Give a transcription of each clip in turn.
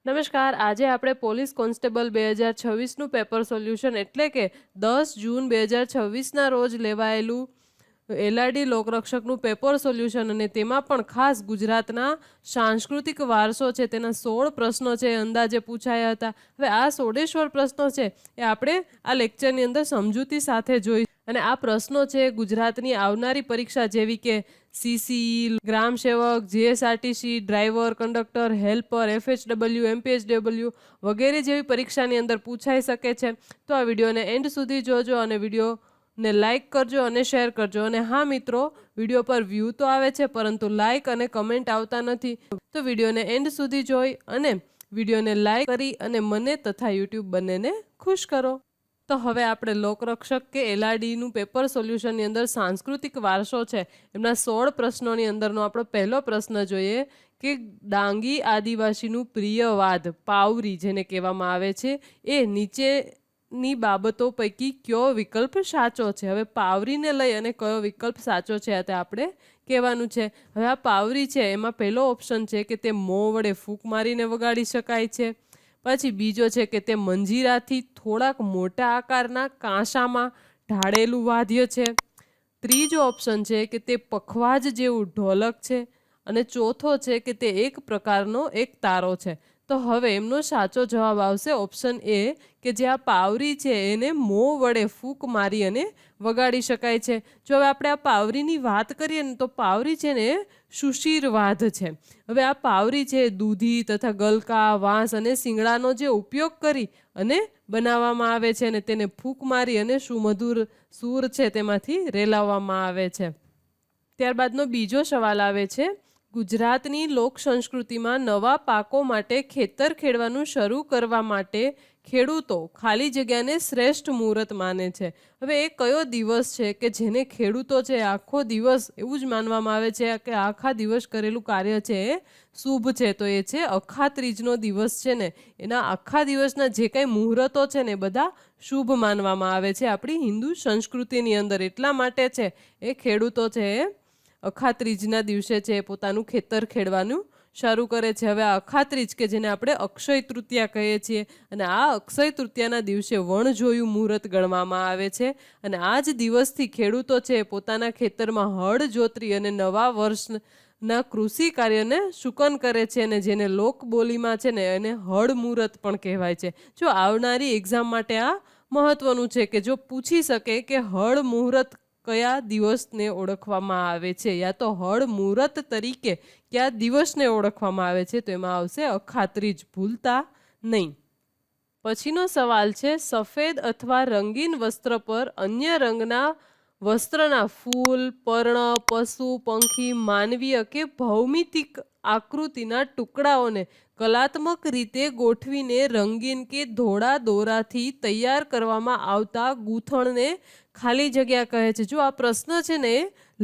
નમસ્કાર. આજે આપણે પોલીસ કોન્સ્ટેબલ 2026નું પેપર સોલ્યુશન એટલે કે 10 જૂન 2026ના રોજ લેવાયેલું એલઆરડી લોકરક્ષકનું પેપર સોલ્યુશન અને તેમાં પણ ખાસ ગુજરાતના સાંસ્કૃતિક વારસો છે તેના 16 પ્રશ્નો છે અંદાજે પૂછાયા હતા. હવે આ 16 પ્રશ્નો છે એ આપણે આ લેક્ચરની અંદર સમજૂતી સાથે જોઈ અને આ પ્રશ્નો છે ગુજરાતની આવનારી પરીક્ષા જેવી કે સીસીઈ, ગ્રામ સેવક, GSRTC, driver, conductor, helper, FHW, MPHW વગેરે જેવી પરીક્ષાની અંદર પૂછાઈ શકે છે. તો આ વિડીયોને એન્ડ સુધી જોજો અને વિડીયોને લાઇક કરજો અને શેર કરજો. અને હા મિત્રો, વિડીયો પર વ્યૂ તો આવે છે પરંતુ લાઇક અને કમેન્ટ આવતા નથી. તો વિડીયોને એન્ડ સુધી જોઈ અને વિડીયોને લાઇક કરી અને મને તથા યુટ્યુબ બંનેને ખુશ કરો. તો હવે આપણે લોકરક્ષક કે એલઆરડીનું પેપર સોલ્યુશનની અંદર સાંસ્કૃતિક વારસો છે એમના 16 પ્રશ્નોની અંદરનો આપણો પહેલો પ્રશ્ન જોઈએ કે ડાંગી આદિવાસીનું પ્રિય વાદ પાવરી જેને કહેવામાં આવે છે એ નીચેની બાબતો પૈકી કયો વિકલ્પ સાચો છે. હવે પાવરીને લઈ અને કયો વિકલ્પ સાચો છે તે આપણે કહેવાનું છે. હવે આ પાવરી છે એમાં પહેલો ઓપ્શન છે કે તે મોં વડે ફૂંક મારીને વગાડી શકાય છે. પછી બીજો છે કે તે મંજીરાથી થોડાક મોટા આકારના કાંસામાં ઢાળેલું વાદ્ય છે. ત્રીજો ઓપ્શન છે કે તે પખવાજ જેવું ઢોલક છે. અને ચોથો છે કે તે એક પ્રકારનો એક તારો છે. તો હવે એમનો સાચો જવાબ આવશે ઓપ્શન એ કે જે આ પાવરી છે એને મોં વડે ફૂંક મારી અને વગાડી શકાય છે. જો હવે આપણે આ પાવરીની વાત કરીએ ને તો પાવરી છે ને સુશીરવાદ છે. હવે આ પાવરી છે દૂધી તથા ગલકા, વાંસ અને શીંગડાનો જે ઉપયોગ કરી અને બનાવવામાં આવે છે અને તેને ફૂંક મારી અને સુમધુર સૂર છે તેમાંથી રેલાવવામાં આવે છે. ત્યારબાદનો બીજો સવાલ આવે છે ગુજરાતની લોક સંસ્કૃતિમાં નવા પાકો માટે ખેતર ખેડવાનું શરૂ કરવા માટે ખેડૂતો ખાલી જગ્યાને શ્રેષ્ઠ મુહૂર્ત માને છે. હવે એ કયો દિવસ છે કે જેને ખેડૂતો છે આખો દિવસ એવું જ માનવામાં આવે છે કે આખા દિવસ કરેલું કાર્ય છે એ શુભ છે. તો એ છે અખાત્રીજનો દિવસ છે ને એના આખા દિવસના જે કંઈ મુહૂર્તો છે ને બધા શુભ માનવામાં આવે છે આપણી હિન્દુ સંસ્કૃતિની અંદર. એટલા માટે છે એ ખેડૂતો છે એ અખાત્રીજના દિવસે છે પોતાનું ખેતર ખેડવાનું શરૂ કરે છે. હવે આ અખાત્રીજ કે જેને આપણે અક્ષય તૃતીયા કહીએ છીએ અને આ અક્ષય તૃતીયાના દિવસે વણજોયું મુહૂર્ત ગણવામાં આવે છે. અને આ જ દિવસથી ખેડૂતો છે પોતાના ખેતરમાં હળ જોતરી અને નવા વર્ષના કૃષિ કાર્યને શુકન કરે છે અને જેને લોકબોલીમાં છે ને એને હળ મુહૂર્ત પણ કહેવાય છે. જો આવનારી એક્ઝામ માટે આ મહત્વનું છે કે જો પૂછી શકે કે હળ મુહૂર્ત કયા દિવસને ઓળખવામાં આવે છે યા તો હળ મુહૂર્ત તરીકે કયા દિવસને ઓળખવામાં આવે છે તો એમાં આવશે અખાત્રીજ, ભૂલતા નહીં. પછીનો સવાલ છે સફેદ અથવા રંગીન વસ્ત્ર પર અન્ય રંગના વસ્ત્રના ફૂલ, પર્ણ, પશુ, પંખી, માનવીય કે ભૌમિતિક આકૃતિના ટુકડાઓને કલાત્મક રીતે ગોઠવીને રંગીન કે ધોળા દોરાથી તૈયાર કરવામાં આવતા ગૂંથણને ખાલી જગ્યા કહે છે. જો આ પ્રશ્ન છે ને એ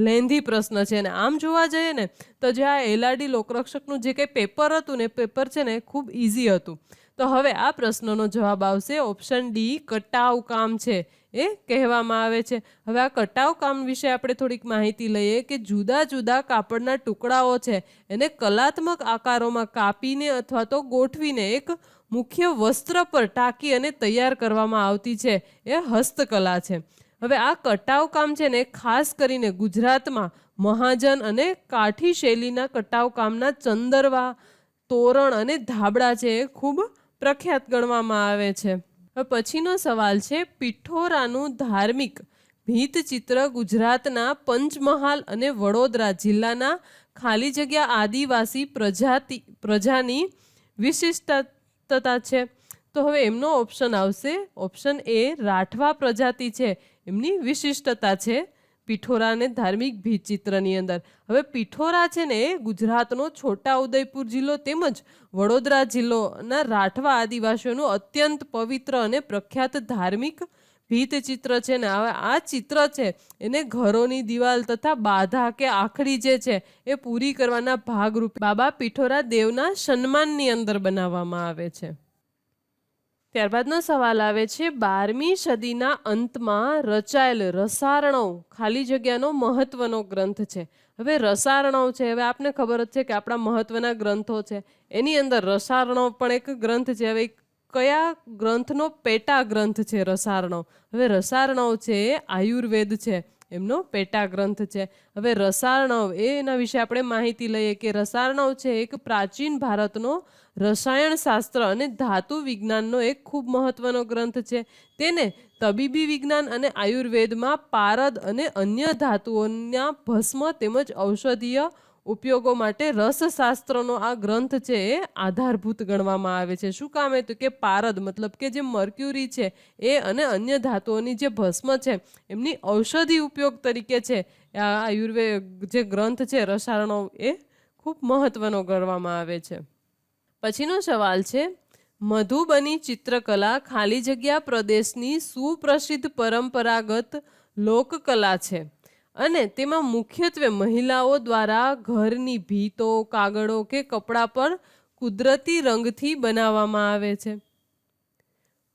લેન્ધી પ્રશ્ન છે અને આમ જોવા જઈએ ને તો જે આ એલઆરડી લોકરક્ષકનું જે કંઈ પેપર હતું ને પેપર છે ને ખૂબ ઇઝી હતું. તો હવે આ પ્રશ્નનો જવાબ આવશે ઓપ્શન ડી કટાવ કામ છે એ કહેવામાં આવે છે. હવે આ કટાવ કામ વિશે આપણે થોડીક માહિતી લઈએ કે જુદા જુદા કાપડના ટુકડાઓ છે એને કલાત્મક આકારોમાં કાપીને અથવા તો ગોઠવીને એક મુખ્ય વસ્ત્ર પર ટાંકી અને તૈયાર કરવામાં આવતી છે એ હસ્તકલા છે. હવે આ કટાવ કામ છે ને ખાસ કરીને ગુજરાતમાં મહાજન અને કાઠી શૈલીના કટાવ કામના ચંદરવા, તોરણ અને ધાબળા છે એ ખૂબ પ્રખ્યાત ગણવામાં આવે છે. હવે પછીનો સવાલ છે પિઠોરાનું ધાર્મિક ભીંતચિત્ર ગુજરાતના પંચમહાલ અને વડોદરા જિલ્લાના ખાલી જગ્યા આદિવાસી પ્રજાની વિશિષ્ટતા છે. તો હવે એમનો ઓપ્શન આવશે ઓપ્શન એ રાઠવા પ્રજાતિ છે એમની વિશિષ્ટતા છે પિઠોરા અને ધાર્મિક ભીંતચિત્રની અંદર. હવે પિઠોરા છે ને એ ગુજરાતનો છોટા ઉદયપુર જિલ્લો તેમજ વડોદરા જિલ્લોના રાઠવા આદિવાસીઓનું અત્યંત પવિત્ર અને પ્રખ્યાત ધાર્મિક ભીંતચિત્ર છે ને. હવે આ ચિત્ર છે એને ઘરોની દિવાલ તથા બાધા કે આખડી જે છે એ પૂરી કરવાના ભાગરૂપે બાબા પિઠોરા દેવના સન્માનની અંદર બનાવવામાં આવે છે. ત્યારબાદનો સવાલ આવે છે 12મી સદીના અંતમાં રચાયેલ રસાર્ણવ ખાલી જગ્યાનો મહત્વનો ગ્રંથ છે. હવે રસાર્ણવ છે, હવે આપને ખબર જ છે કે આપણા મહત્વના ગ્રંથો છે, એની અંદર રસાર્ણવ પણ એક ગ્રંથ છે. હવે કયા ગ્રંથનો પેટા ગ્રંથ છે રસાર્ણવ? હવે રસાર્ણવ છે આયુર્વેદ છે, એમનો પેટા ગ્રંથ છે. હવે રસાર્ણવ એના વિશે આપણે માહિતી લઈએ કે રસાર્ણવ છે એક પ્રાચીન ભારતનો રસાયણ શાસ્ત્ર અને ધાતુ વિજ્ઞાનનો એક ખૂબ મહત્વનો ગ્રંથ છે. તેને તબીબી વિજ્ઞાન અને આયુર્વેદમાં પારદ અને અન્ય ધાતુઓના ભસ્મ તેમજ ઔષધીય ઉપયોગો માટે રસશાસ્ત્રનો આ ગ્રંથ છે એ આધારભૂત ગણવામાં આવે છે. શું કામ? તો કે પારદ મતલબ કે જે મર્ક્યુરી છે એ અને અન્ય ધાતુઓની જે ભસ્મ છે એમની ઔષધિ ઉપયોગ તરીકે છે આ આયુર્વેદ જે ગ્રંથ છે રસાર્ણવ એ ખૂબ મહત્વનો ગણવામાં આવે છે. પછીનો સવાલ છે મધુબની ચિત્રકલા ખાલી જગ્યા પ્રદેશની સુપ્રસિદ્ધ પરંપરાગત લોકકલા છે અને તેમાં મુખ્યત્વે મહિલાઓ દ્વારા ઘરની ભીતો, કાગળો કે કપડા પર કુદરતી રંગથી બનાવવામાં આવે છે.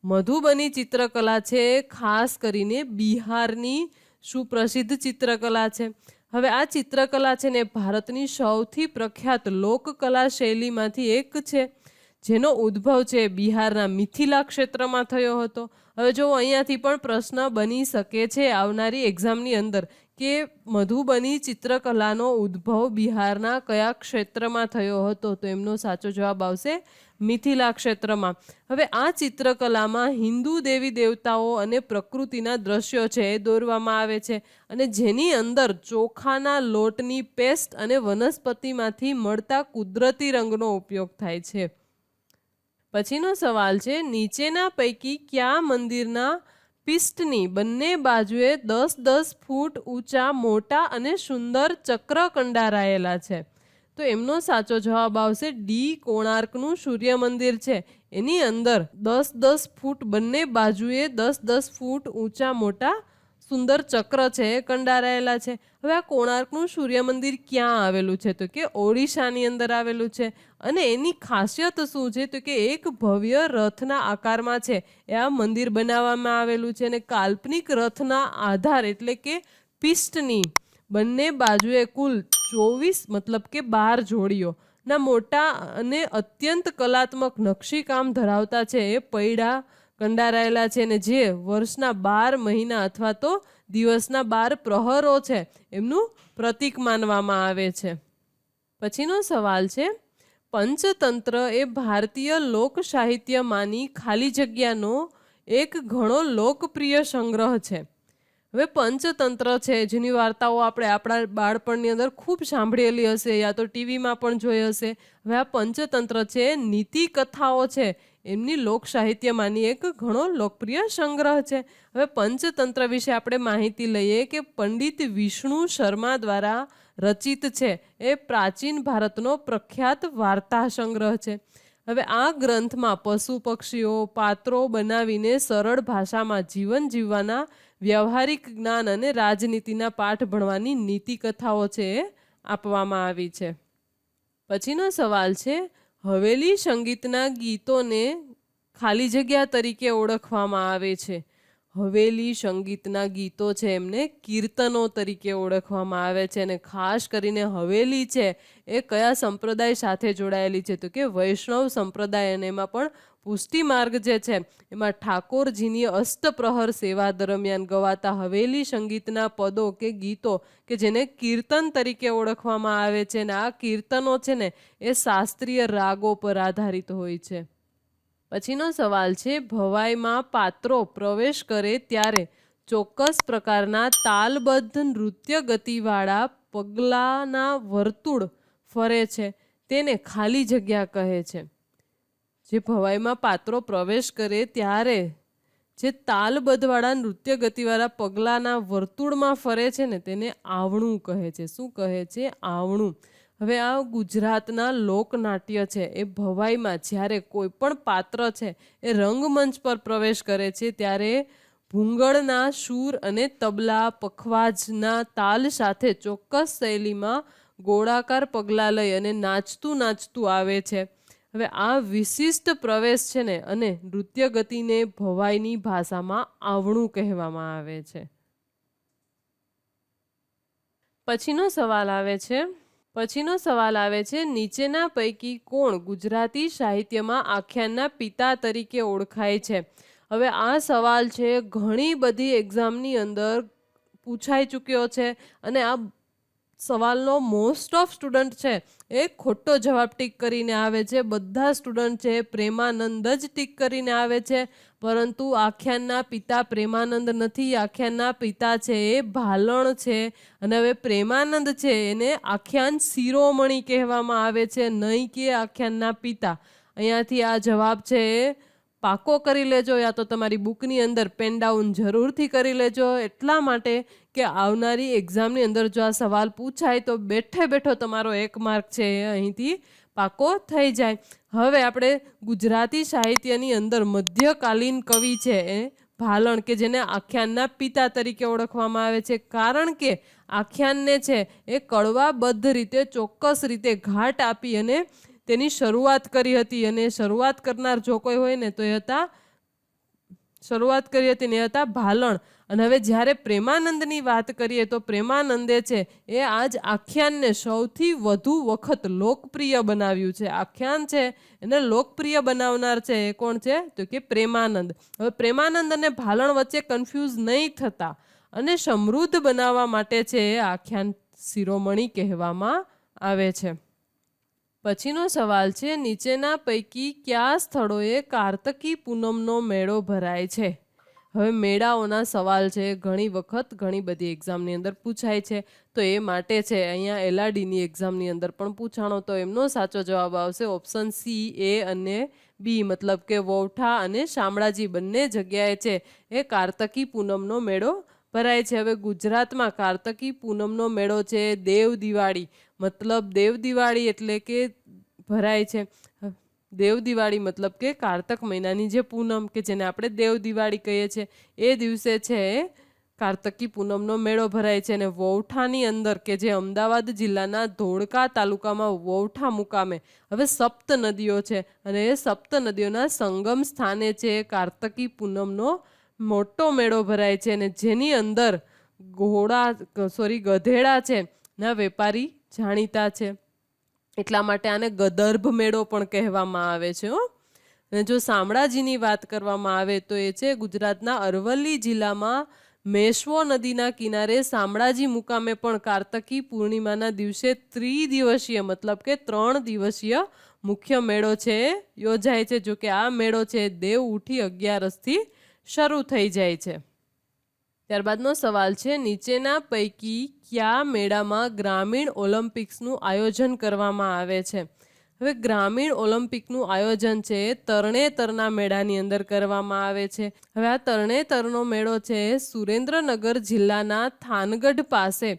મધુબની ચિત્રકલા છે ખાસ કરીને બિહારની સુપ્રસિદ્ધ ચિત્રકલા છે. હવે આ ચિત્રકલા છે ને ભારતની સૌથી પ્રખ્યાત લોકકલા શૈલીમાંથી એક છે, જેનો ઉદ્ભવ છે બિહારના મિથિલા ક્ષેત્રમાં થયો હતો. હવે જો અહીંયાથી પણ પ્રશ્ન બની શકે છે આવનારી એક્ઝામની અંદર કે મધુબની ચિત્રકલાનો ઉદ્ભવ બિહારના કયા ક્ષેત્રમાં થયો હતો, તો એમનો સાચો જવાબ આવશે મિથિલા ક્ષેત્રમાં. હવે આ ચિત્રકલામાં હિન્દુ દેવી દેવતાઓ અને પ્રકૃતિના દ્રશ્યો છે એ દોરવામાં આવે છે અને જેની અંદર ચોખાના લોટની પેસ્ટ અને વનસ્પતિમાંથી મળતા કુદરતી રંગનો ઉપયોગ થાય છે. પછીનો સવાલ છે નીચેના પૈકી કયા મંદિરના પિસ્ટની બંને બાજુએ 10-10 ફૂટ ઊંચા મોટા અને સુંદર ચક્ર કંડારાયેલા છે? તો એમનો સાચો જવાબ આવશે ડી. કોણાર્કનું સૂર્ય મંદિર છે, એની અંદર 10-10 ફૂટ બંને બાજુએ 10-10 ફૂટ ઊંચા મોટા સુંદર ચક્ર છે એ કંડારાયેલા છે. હવે આ કોણાર્કનું સૂર્ય મંદિર ક્યાં આવેલું છે? તો કે ઓડિશાની અંદર આવેલું છે અને એની ખાસિયત શું છે? તો કે એક ભવ્ય રથના આકારમાં છે એ આ મંદિર બનાવવામાં આવેલું છે અને કાલ્પનિક રથના આધાર એટલે કે પિસ્ટની બંને બાજુએ કુલ 24 મતલબ કે 12 જોડીઓ ના મોટા અને અત્યંત કલાત્મક નકશીકામ ધરાવતા છે એ પૈડા કંડારાયેલા છે અને જે વર્ષના 12 મહિના અથવા તો દિવસના 12 પ્રહરો છે એમનું પ્રતીક માનવામાં આવે છે. પછીનો સવાલ છે પંચતંત્ર એ ભારતીય લોક સાહિત્યમાંની ખાલી જગ્યાનો એક ઘણો લોકપ્રિય સંગ્રહ છે. હવે પંચતંત્ર છે જેની વાર્તાઓ આપણે આપણા બાળપણની અંદર ખૂબ સાંભળેલી હશે યા તો ટીવીમાં પણ જોઈ હશે. હવે આ પંચતંત્ર છે નીતિ કથાઓ છે એમની લોક સાહિત્યમાંની એક ઘણો લોકપ્રિય સંગ્રહ છે. હવે પંચતંત્ર વિશે આપણે માહિતી લઈએ કે પંડિત વિષ્ણુ શર્મા દ્વારા રચિત છે એ પ્રાચીન ભારતનો પ્રખ્યાત વાર્તા સંગ્રહ છે. હવે આ ગ્રંથમાં પશુ પક્ષીઓ પાત્રો બનાવીને સરળ ભાષામાં જીવન જીવવાના વ્યવહારિક જ્ઞાન અને રાજનીતિના પાઠ ભણવાની નીતિ કથાઓ છે એ આપવામાં આવી છે. પછીનો સવાલ છે હવેલી સંગીતના ગીતોને ખાલી જગ્યા તરીકે ઓળખવામાં આવે છે. હવેલી સંગીતના ગીતો છે એમને કીર્તનો તરીકે ઓળખવામાં આવે છે અને ખાસ કરીને હવેલી છે એ કયા સંપ્રદાય સાથે જોડાયેલી છે? તો કે વૈષ્ણવ સંપ્રદાય અને એમાં પણ પુષ્ટિ માર્ગ જે છે એમાં ઠાકોરજીની અષ્ટપ્રહર સેવા દરમિયાન ગવાતા હવેલી સંગીતના પદો કે ગીતો કે જેને કીર્તન તરીકે ઓળખવામાં આવે છે અને આ કીર્તનો છે ને એ શાસ્ત્રીય રાગો પર આધારિત હોય છે. પછીનો સવાલ છે ભવાઈમાં પાત્રો પ્રવેશ કરે ત્યારે ચોક્કસ પ્રકારના તાલબદ્ધ નૃત્ય ગતિવાળા પગલાના વર્તુળ ફરે છે તેને ખાલી જગ્યા કહે છે. જે ભવાઈમાં પાત્રો પ્રવેશ કરે ત્યારે જે તાલબદ્ધવાળા નૃત્ય ગતિવાળા પગલાના વર્તુળમાં ફરે છે ને તેને આવણું કહે છે. શું કહે છે? આવણું. હવે આ ગુજરાતના લોકનાટ્ય છે એ ભવાઈમાં જ્યારે કોઈ પણ પાત્ર છે એ રંગમંચ પર પ્રવેશ કરે છે ત્યારે ભૂંગળના સૂર અને તબલા પખવાજના તાલ સાથે ચોક્કસ શૈલીમાં ગોળાકાર પગલાં લઈ અને નાચતું નાચતું આવે છે. હવે આ વિશિષ્ટ પ્રવેશ છે ને અને નૃત્ય ગતિને ભવાઈની ભાષામાં આવણું કહેવામાં આવે છે. પછીનો સવાલ આવે છે નીચેના પૈકી કોણ ગુજરાતી સાહિત્યમાં આખ્યાનના પિતા તરીકે ઓળખાય છે? હવે આ સવાલ છે ઘણી બધી એક્ઝામની અંદર પૂછાઈ ચૂક્યો છે અને આ સવાલનો મોસ્ટ ઓફ સ્ટુડન્ટ છે એ ખોટો જવાબ ટીક કરીને આવે છે. બધા સ્ટુડન્ટ છે પ્રેમાનંદ જ ટીક કરીને આવે છે, પરંતુ આખ્યાનના પિતા પ્રેમાનંદ નથી. આખ્યાનના પિતા છે એ ભાલણ છે. અને હવે પ્રેમાનંદ છે એને આખ્યાન શિરોમણી કહેવામાં આવે છે, નહીં કે આખ્યાનના પિતા. અહીંયાથી આ જવાબ છે એ પાકો કરી લેજો, યા તો તમારી બુકની અંદર પેન ડાઉન જરૂરથી કરી લેજો, એટલા માટે કે આવનારી એક્ઝામની અંદર જો આ સવાલ પૂછાય તો બેઠે બેઠો તમારો 1 માર્ક છે એ અહીંથી પાકો થઈ જાય. હવે આપણે ગુજરાતી સાહિત્યની અંદર મધ્યકાલીન કવિ છે એ ભાલણ, કે જેને આખ્યાનના પિતા તરીકે ઓળખવામાં આવે છે, કારણ કે આખ્યાનને છે એ કડવાબદ્ધ રીતે ચોક્કસ રીતે ઘાટ આપી અને તેની શરૂઆત કરી હતી. અને શરૂઆત કરનાર જો કોઈ હોય ને તો એ હતા ભાલણ. અને હવે જ્યારે પ્રેમાનંદની વાત કરીએ તો પ્રેમાનંદે છે એ આજ આખ્યાનને સૌથી વધુ વખત લોકપ્રિય બનાવ્યું છે. આખ્યાન છે એને લોકપ્રિય બનાવનાર છે એ કોણ છે? તો કે પ્રેમાનંદ. હવે પ્રેમાનંદ અને ભાલણ વચ્ચે કન્ફ્યુઝ નહીં થતા અને સમૃદ્ધ બનાવવા માટે છે એ આખ્યાન શિરોમણી કહેવામાં આવે છે. પછીનો સવાલ છે નીચેના પૈકી કયા સ્થળોએ કાર્તકી પૂનમનો મેળો ભરાય છે? હવે મેળાઓના સવાલ છે ઘણી વખત ઘણી બધી એક્ઝામની અંદર પૂછાય છે, તો એ માટે છે અહીંયા એલઆરડીની એક્ઝામની અંદર પણ પૂછાણો, તો એમનો સાચો જવાબ આવશે ઓપ્શન સી, એ અને બી. મતલબ કે વૌઠા અને શામળાજી બંને જગ્યાએ છે એ કાર્તકી પૂનમનો મેળો ભરાય છે. હવે ગુજરાતમાં કાર્તકી પૂનમનો મેળો છે દેવ દિવાળી, મતલબ દેવ દિવાળી એટલે કે ભરાય છે. દેવ દિવાળી મતલબ કે કારતક મહિનાની જે પૂનમ કે જેને આપણે દેવ દિવાળી કહીએ છીએ એ દિવસે છે કાર્તકી પૂનમનો મેળો ભરાય છે. અને વૌઠાની અંદર કે જે અમદાવાદ જિલ્લાના ધોળકા તાલુકામાં વૌઠા મુકામે હવે સપ્ત નદીઓ છે અને એ સપ્ત નદીઓના સંગમ સ્થાને છે કાર્તકી પૂનમનો મોટો મેળો ભરાય છે. અને જેની અંદર ગધેડા છે ના વેપારી જાણીતા છે, એટલા માટે આને ગદર્ભ મેળો પણ કહેવામાં આવે છે. અને જો શામળાજીની વાત કરવામાં આવે તો એ છે ગુજરાતના અરવલ્લી જિલ્લામાં મેશ્વો નદીના કિનારે શામળાજી મુકામે પણ કાર્તકી પૂર્ણિમાના દિવસે ત્રિદિવસીય મતલબ કે 3 દિવસીય મુખ્ય મેળો છે યોજાય છે. જો કે આ મેળો છે દેવ ઉઠી 11થી શરૂ થઈ જાય છે. ત્યારબાદનો સવાલ છે નીચેના પૈકી કયા મેળામાં ગ્રામીણ ઓલિમ્પિક્સનું આયોજન કરવામાં આવે છે? હવે ગ્રામીણ ઓલિમ્પિકનું આયોજન છે તરણેતરના મેળાની અંદર કરવામાં આવે છે. હવે આ તરણેતરનો મેળો છે સુરેન્દ્રનગર જિલ્લાના થાનગઢ પાસે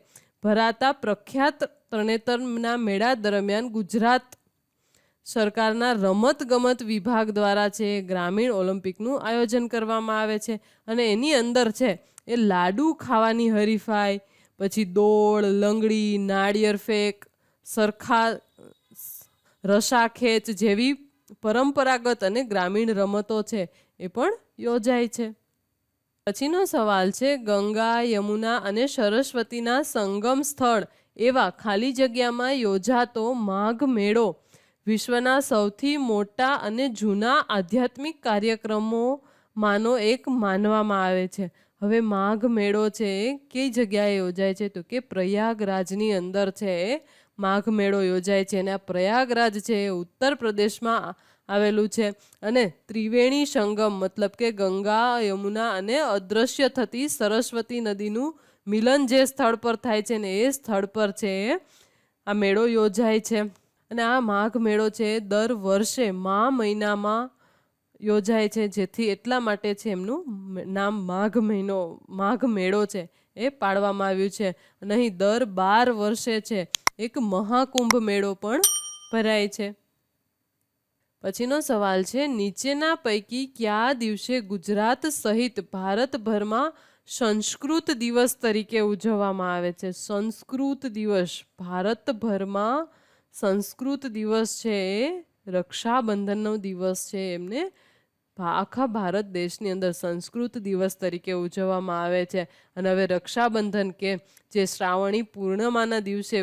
ભરાતા પ્રખ્યાત તરણેતરના મેળા દરમિયાન ગુજરાત સરકારના રમતગમત વિભાગ દ્વારા છે ગ્રામીણ ઓલિમ્પિકનું આયોજન કરવામાં આવે છે. અને એની અંદર છે એ લાડુ ખાવાની હરીફાઈ, પછી દોડ, લંગડી, નાળિયેર ફેંક, સરખા રસાખેચ જેવી પરંપરાગત અને ગ્રામીણ રમતો છે એ પણ યોજાય છે. પછીનો સવાલ છે ગંગા, યમુના અને સરસ્વતીના સંગમ સ્થળ એવા ખાલી જગ્યામાં યોજાતો માઘ મેળો વિશ્વના સૌથી મોટા અને જૂના આધ્યાત્મિક કાર્યક્રમોમાંનો એક માનવામાં આવે છે. હવે માઘ મેળો છે કઈ જગ્યાએ યોજાય છે? તો કે પ્રયાગરાજની અંદર છે માઘ મેળો યોજાય છે. અને આ પ્રયાગરાજ છે એ ઉત્તર પ્રદેશમાં આવેલું છે. અને ત્રિવેણી સંગમ મતલબ કે ગંગા, યમુના અને અદૃશ્ય થતી સરસ્વતી નદીનું મિલન જે સ્થળ પર થાય છે ને એ સ્થળ પર છે આ મેળો યોજાય છે. અને આ માઘ મેળો છે દર વર્ષે મહિનામાં યોજાય છે, જેથી એટલા માટે છે એમનું નામ માઘ મેળો છે એ પાડવામાં આવ્યું છે. અને અહીં દર 12 વર્ષે છે એક મહાકુંભ મેળો પણ ભરાય છે. પછીનો સવાલ છે નીચેના પૈકી કયા દિવસે ગુજરાત સહિત ભારતભરમાં સંસ્કૃત દિવસ તરીકે ઉજવવામાં આવે છે? સંસ્કૃત દિવસ ભારતભરમાં સંસ્કૃત દિવસ છે રક્ષાબંધનનો દિવસ છે એમને આખા ભારત દેશની અંદર સંસ્કૃત દિવસ તરીકે ઉજવવામાં આવે છે. અને હવે રક્ષાબંધન કે જે શ્રાવણી પૂર્ણિમાના દિવસે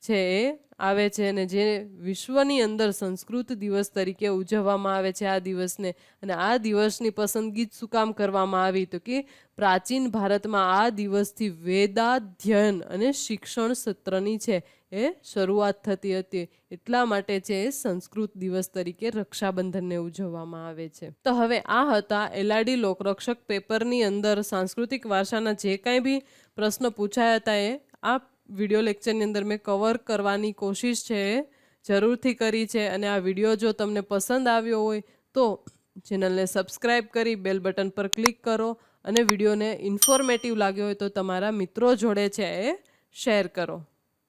છે એ આવે છે અને જે વિશ્વની અંદર સંસ્કૃત દિવસ તરીકે ઉજવવામાં આવે છે આ દિવસને. અને આ દિવસની પસંદગી શું કામ કરવામાં આવી તો કે પ્રાચીન ભારતમાં આ દિવસથી વેદાધ્યયન અને શિક્ષણ સત્રની છે એ શરૂઆત થતી હતી. એટલા માટે છે એ સંસ્કૃત દિવસ તરીકે રક્ષાબંધનને ઉજવવામાં આવે છે. તો હવે આ હતા એલઆરડી લોકરક્ષક પેપરની અંદર સાંસ્કૃતિક વારસાના જે કાંઈ બી પ્રશ્નો પૂછાયા હતા એ આ વિડીયો લેક્ચરની અંદર મેં કવર કરવાની કોશિશ છે એ જરૂરથી કરી છે. અને આ વિડીયો જો તમને પસંદ આવ્યો હોય તો ચેનલને સબસ્ક્રાઈબ કરી બેલ બટન પર ક્લિક કરો અને વિડીયોને ઇન્ફોર્મેટિવ લાગ્યો હોય તો તમારા મિત્રો જોડે છે એ શેર કરો.